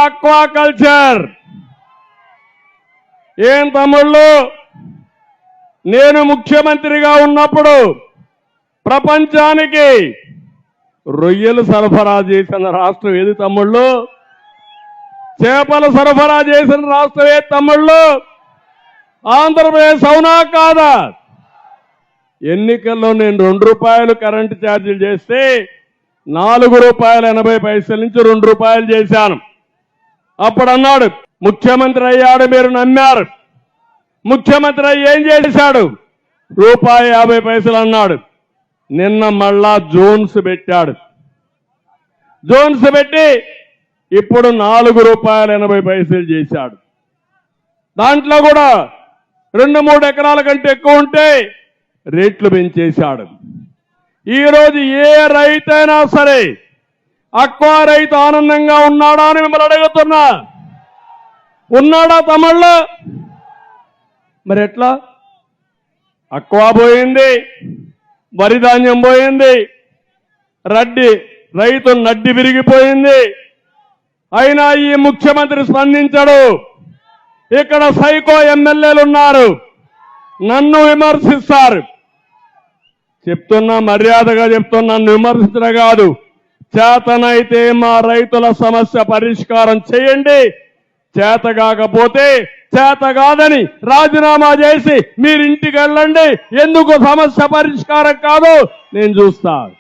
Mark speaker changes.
Speaker 1: Aquaculture. ఏం తమ్ముళ్ళు, నేను ముఖ్యమంత్రిగా ఉన్నప్పుడు ప్రపంచానికి రొయ్యలు సరఫరా చేసిన రాష్ట్రం ఏది తమ్ముళ్ళు? చేపలు సరఫరా చేసిన రాష్ట్రం ఏది తమ్ముళ్ళు? ఆంధ్రప్రదేశ్. అవునా కాదా? ఎన్నికల్లో నేను ₹2 కరెంటు ఛార్జీలు చేస్తే ₹4.80 నుంచి ₹2 చేశాను. అప్పుడు అన్నాడు, ముఖ్యమంత్రి అయ్యాడు, మీరు నమ్మారు. ముఖ్యమంత్రి అయ్యి ఏం చేశాడు? ₹1.50 అన్నాడు. నిన్న మళ్ళా జోన్స్ పెట్టాడు. జోన్స్ పెట్టి ఇప్పుడు ₹4.80 చేశాడు. దాంట్లో కూడా 2-3 ఎకరాల కంటే ఎక్కువ ఉంటే రేట్లు పెంచేశాడు. ఈరోజు ఏ రైతైనా సరే అక్వా రైతు ఆనందంగా ఉన్నాడా అని మిమ్మల్ని అడుగుతున్నా. ఉన్నాడా తమ్ముళ్ళు? మరి ఎట్లా? అక్వా పోయింది, వరి ధాన్యం పోయింది, రైతు నడ్డి విరిగిపోయింది. అయినా ఈ ముఖ్యమంత్రి స్పందించడు. ఇక్కడ సైకో ఎమ్మెల్యేలు ఉన్నారు, నన్ను విమర్శిస్తారు. చెప్తున్నా, మర్యాదగా చెప్తున్నా, నన్ను విమర్శించడం కాదు. చేతనైతే మా రైతుల సమస్య పరిష్కారం చేయండి. చేత కాకపోతే చేత కాదని రాజీనామా చేసి మీరింటికి వెళ్ళండి. ఎందుకు సమస్య పరిష్కారం కాదు నేను చూస్తాను.